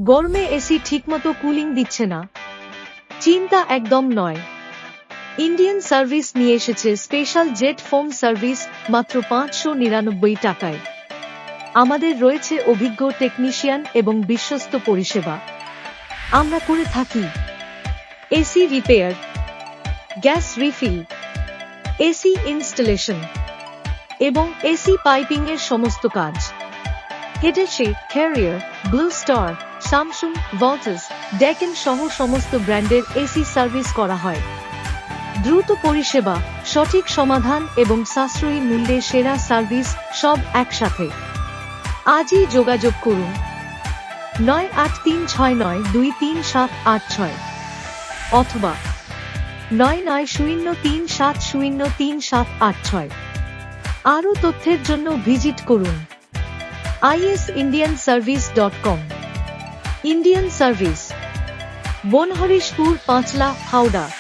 গরমে এসি ঠিকমতো কুলিং দিচ্ছে না? চিন্তা একদম নয়। ইন্ডিয়ান সার্ভিস নিয়ে এসেছে স্পেশাল জেট ফোম সার্ভিস মাত্র 599 টাকায়। আমাদের রয়েছে অভিজ্ঞ টেকনিশিয়ান এবং বিশ্বস্ত পরিষেবা। আমরা করে থাকি AC repair, gas refill, AC installation এবং এসি পাইপিং এর সমস্ত কাজ। Hitachi, Carrier, Blue Star, Samsung, Voltas, Daikin সহ সমস্ত ব্র্যান্ডের এসি সার্ভিস করা হয়। দ্রুত পরিষেবা, সঠিক সমাধান এবং সাশ্রয়ী মূল্যে সেরা সার্ভিস, সব একসাথে। আজই যোগাযোগ করুন 9836923786 অথবা 9903703786। আরও তথ্যের জন্য ভিজিট করুন isindianservice.com। Indian service, Banharishpur, Panchla, Howrah.